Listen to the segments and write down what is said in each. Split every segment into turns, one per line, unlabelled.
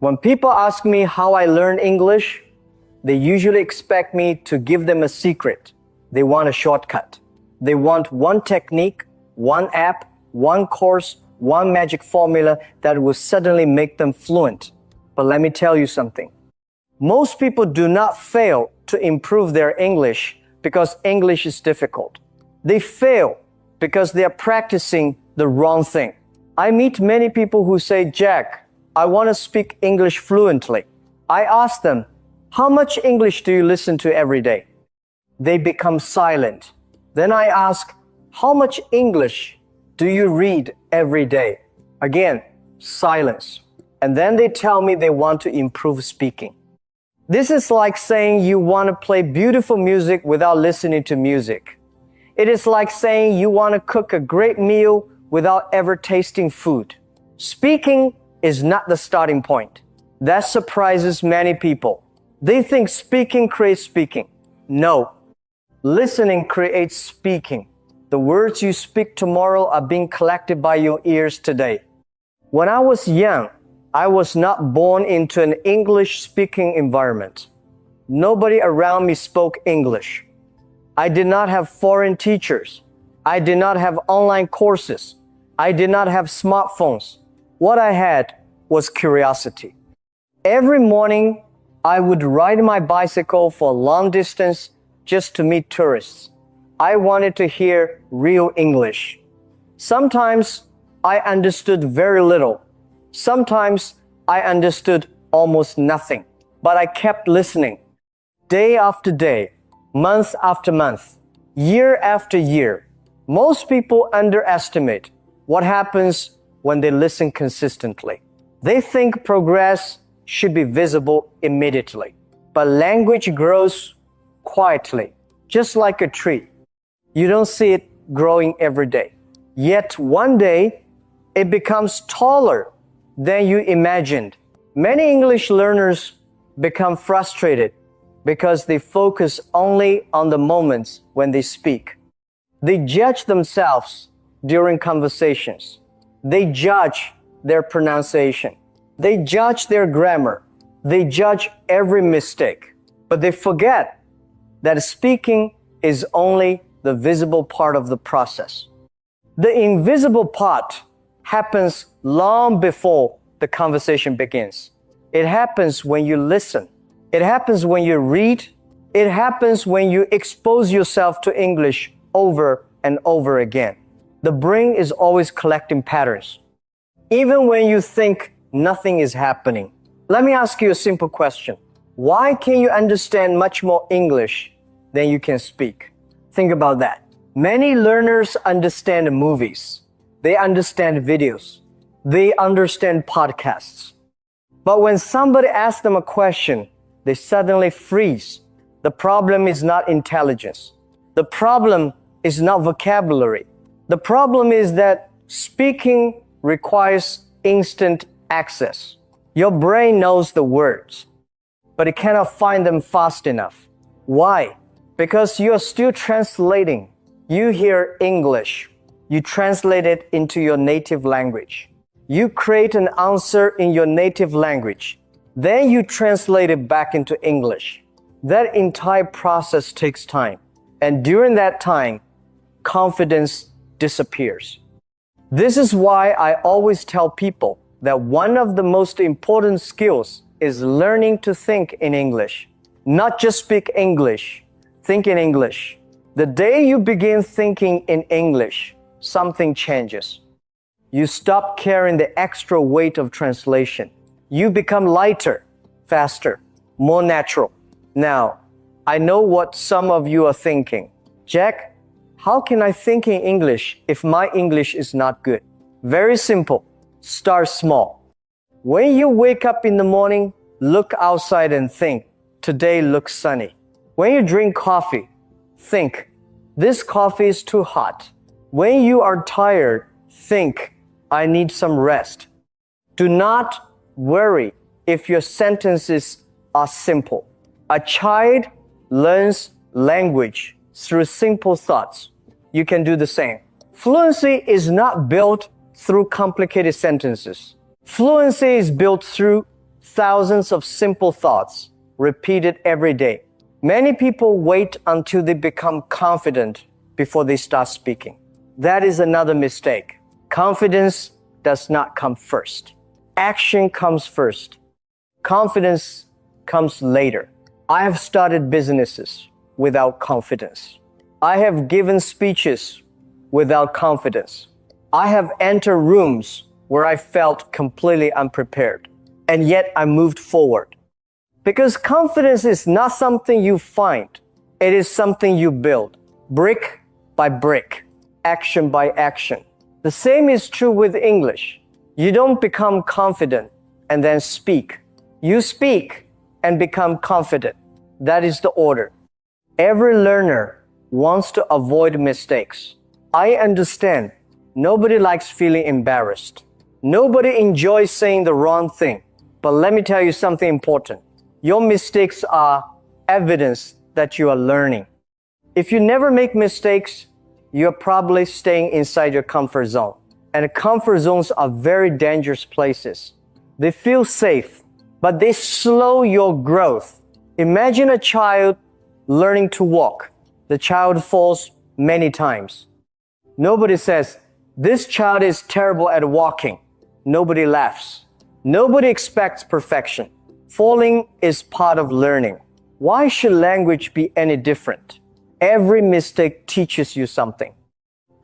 When people ask me how I learn English, they usually expect me to give them a secret. They want a shortcut. They want one technique, one app, one course, one magic formula that will suddenly make them fluent. But let me tell you something. Most people do not fail to improve their English because English is difficult. They fail because they are practicing the wrong thing. I meet many people who say, Jack, I want to speak English fluently. I ask them, how much English do you listen to every day? They become silent. Then I ask, how much English do you read every day? Again, silence. And then they tell me they want to improve speaking. This is like saying you want to play beautiful music without listening to music. It is like saying you want to cook a great meal without ever tasting food. Speaking is not the starting point. That surprises many people. They think speaking creates speaking. No. Listening creates speaking. The words you speak tomorrow are being collected by your ears today. When I was young, I was not born into an English-speaking environment. Nobody around me spoke English. I did not have foreign teachers. I did not have online courses. I did not have smartphones. What I had was curiosity. Every morning, I would ride my bicycle for a long distance just to meet tourists. I wanted to hear real English. Sometimes I understood very little. Sometimes I understood almost nothing, but I kept listening. Day after day, month after month, year after year. Most people underestimate what happens when they listen consistently. They think progress should be visible immediately, but language grows quietly, just like a tree. You don't see it growing every day. Yet one day, it becomes taller than you imagined. Many English learners become frustrated because they focus only on the moments when they speak. They judge themselves during conversations. They judge their pronunciation. They judge their grammar. They judge every mistake. But they forget that speaking is only the visible part of the process. The invisible part happens long before the conversation begins. It happens when you listen. It happens when you read. It happens when you expose yourself to English over and over again. The brain is always collecting patterns. Even when you think nothing is happening. Let me ask you a simple question. Why can you understand much more English than you can speak? Think about that. Many learners understand movies. They understand videos. They understand podcasts. But when somebody asks them a question, they suddenly freeze. The problem is not intelligence. The problem is not vocabulary. The problem is that speaking requires instant access. Your brain knows the words, but it cannot find them fast enough. Why? Because you are still translating. You hear English. You translate it into your native language. You create an answer in your native language. Then you translate it back into English. That entire process takes time. And during that time, confidence disappears. This is why I always tell people that one of the most important skills is learning to think in English. Not just speak English, think in English. The day you begin thinking in English, something changes. You stop carrying the extra weight of translation. You become lighter, faster, more natural. Now, I know what some of you are thinking. Jack, how can I think in English if my English is not good? Very simple. Start small. When you wake up in the morning, look outside and think, today looks sunny. When you drink coffee, think, this coffee is too hot. When you are tired, think, I need some rest. Do not worry if your sentences are simple. A child learns language through simple thoughts. You can do the same. Fluency is not built through complicated sentences. Fluency is built through thousands of simple thoughts repeated every day. Many people wait until they become confident before they start speaking. That is another mistake. Confidence does not come first. Action comes first. Confidence comes later. I have started businesses without confidence. I have given speeches without confidence. I have entered rooms where I felt completely unprepared, and yet I moved forward. Because confidence is not something you find. It is something you build, brick by brick, action by action. The same is true with English. You don't become confident and then speak. You speak and become confident. That is the order. Every learner wants to avoid mistakes. I understand. Nobody likes feeling embarrassed. Nobody enjoys saying the wrong thing. But let me tell you something important. Your mistakes are evidence that you are learning. If you never make mistakes, you're probably staying inside your comfort zone. And comfort zones are very dangerous places. They feel safe, but they slow your growth. Imagine a child learning to walk. The child falls many times. Nobody says, "This child is terrible at walking." Nobody laughs. Nobody expects perfection. Falling is part of learning. Why should language be any different? Every mistake teaches you something.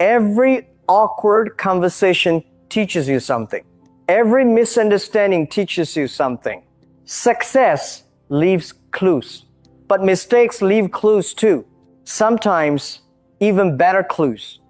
Every awkward conversation teaches you something. Every misunderstanding teaches you something. Success leaves clues, but mistakes leave clues too. Sometimes even better clues.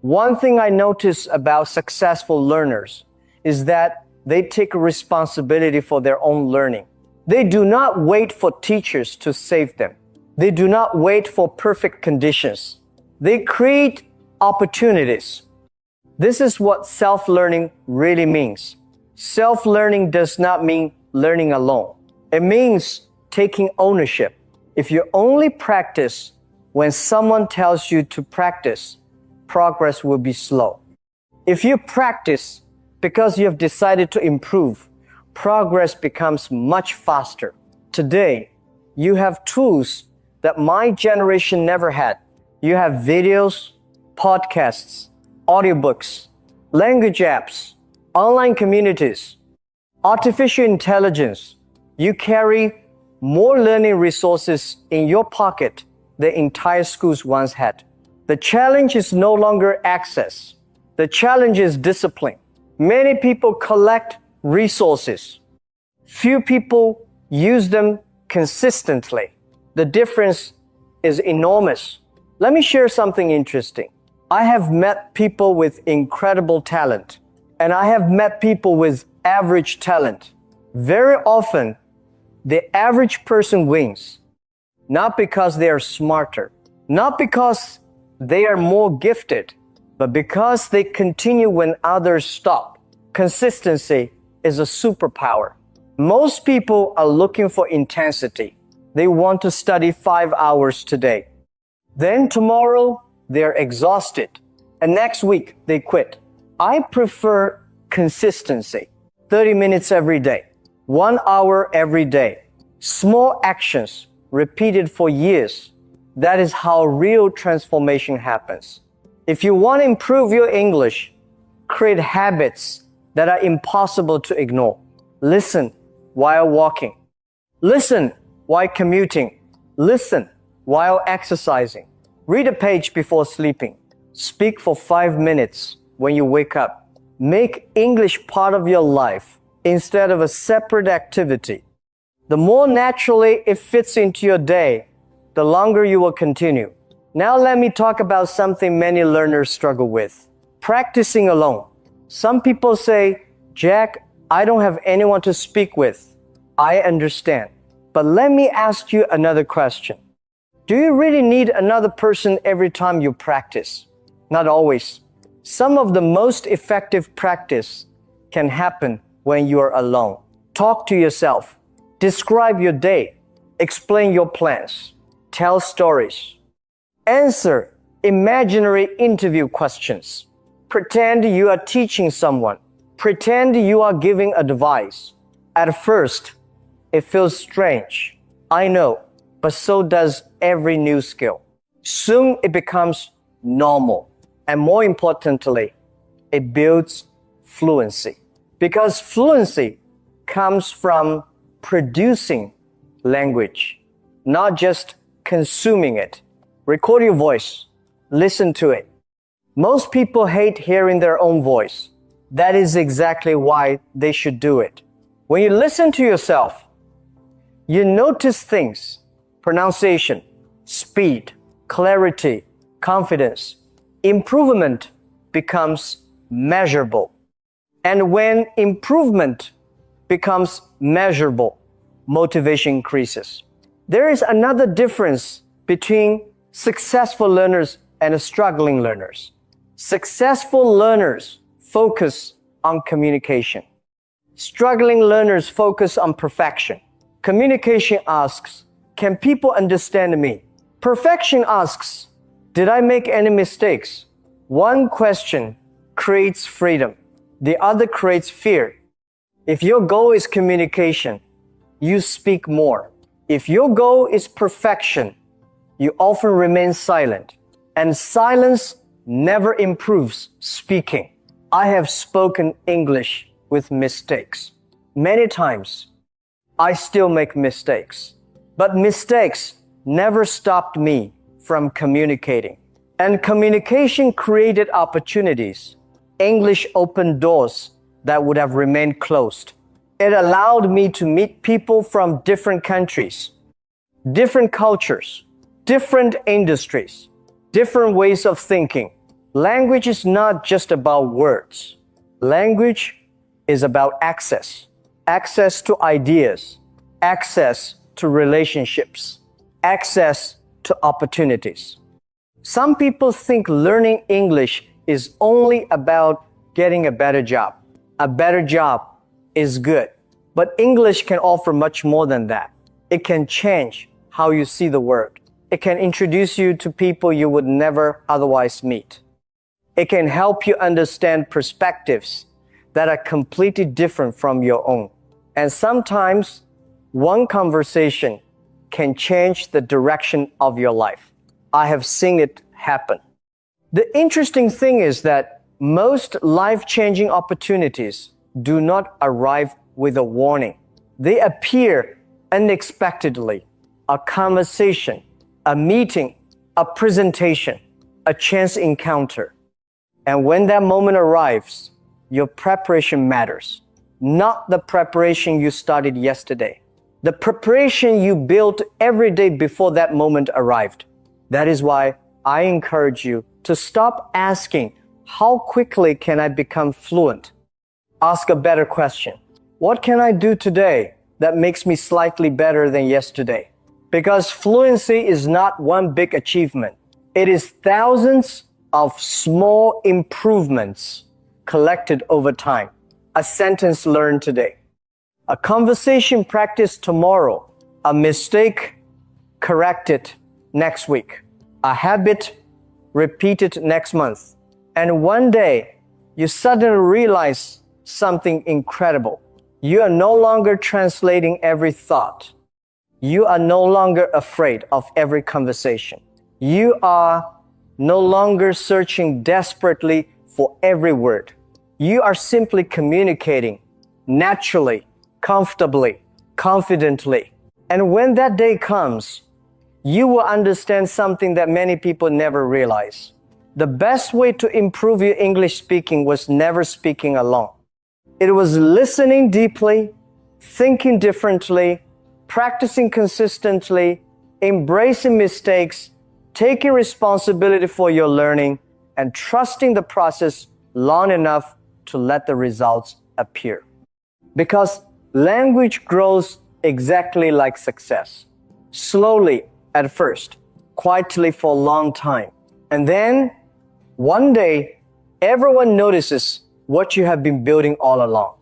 One thing I notice about successful learners is that they take responsibility for their own learning. They do not wait for teachers to save them. They do not wait for perfect conditions. They create opportunities. This is what self-learning really means. Self-learning does not mean learning alone. It means taking ownership. If you only practice when someone tells you to practice, progress will be slow. If you practice because you have decided to improve, progress becomes much faster. Today, you have tools that my generation never had. You have videos, podcasts, audiobooks, language apps, online communities, artificial intelligence. You carry more learning resources in your pocket than entire schools once had. The challenge is no longer access. The challenge is discipline. Many people collect resources. Few people use them consistently. The difference is enormous. Let me share something interesting. I have met people with incredible talent, and I have met people with average talent. Very often, the average person wins, not because they are smarter, not because they are more gifted, but because they continue when others stop. Consistency is a superpower. Most people are looking for intensity. They want to study 5 hours today. Then tomorrow, they're exhausted. And next week, they quit. I prefer consistency. 30 minutes every day. 1 hour every day. Small actions repeated for years. That is how real transformation happens. If you want to improve your English, create habits that are impossible to ignore. Listen while walking. Listen while commuting. Listen while exercising. Read a page before sleeping. Speak for 5 minutes when you wake up. Make English part of your life instead of a separate activity. The more naturally it fits into your day, the longer you will continue. Now let me talk about something many learners struggle with. Practicing alone. Some people say, "Jack, I don't have anyone to speak with." I understand. But let me ask you another question. Do you really need another person every time you practice? Not always. Some of the most effective practice can happen when you are alone. Talk to yourself. Describe your day. Explain your plans. Tell stories. Answer imaginary interview questions. Pretend you are teaching someone. Pretend you are giving advice. At first, it feels strange. I know, but so does every new skill. Soon it becomes normal. And more importantly, it builds fluency. Because fluency comes from producing language, not just consuming it. Record your voice. Listen to it. Most people hate hearing their own voice. That is exactly why they should do it. When you listen to yourself, you notice things: pronunciation, speed, clarity, confidence. Improvement becomes measurable. And when improvement becomes measurable, motivation increases. There is another difference between successful learners and struggling learners. Successful learners focus on communication. Struggling learners focus on perfection. Communication asks, can people understand me? Perfection asks, did I make any mistakes? One question creates freedom. The other creates fear. If your goal is communication, you speak more. If your goal is perfection, you often remain silent. And silence never improves speaking. I have spoken English with mistakes. Many times, I still make mistakes. But mistakes never stopped me from communicating. And communication created opportunities. English opened doors that would have remained closed. It allowed me to meet people from different countries, different cultures, different industries, different ways of thinking. Language is not just about words. Language is about access. Access to ideas, access to relationships, access to opportunities. Some people think learning English is only about getting a better job. A better job is good, but English can offer much more than that. It can change how you see the world. It can introduce you to people you would never otherwise meet. It can help you understand perspectives that are completely different from your own. And sometimes one conversation can change the direction of your life. I have seen it happen. The interesting thing is that most life-changing opportunities do not arrive with a warning. They appear unexpectedly. A conversation, a meeting, a presentation, a chance encounter. And when that moment arrives, your preparation matters. Not the preparation you started yesterday. The preparation you built every day before that moment arrived. That is why I encourage you to stop asking, how quickly can I become fluent? Ask a better question. What can I do today that makes me slightly better than yesterday? Because fluency is not one big achievement. It is thousands of small improvements collected over time. A sentence learned today. A conversation practiced tomorrow. A mistake corrected next week. A habit repeated next month. And one day, you suddenly realize something incredible. You are no longer translating every thought. You are no longer afraid of every conversation. You are no longer searching desperately for every word. You are simply communicating naturally, comfortably, confidently. And when that day comes, you will understand something that many people never realize. The best way to improve your English speaking was never speaking alone. It was listening deeply, thinking differently, practicing consistently, embracing mistakes, taking responsibility for your learning, and trusting the process long enough to let the results appear. Because language grows exactly like success. Slowly at first, quietly for a long time. And then, one day, everyone notices what you have been building all along.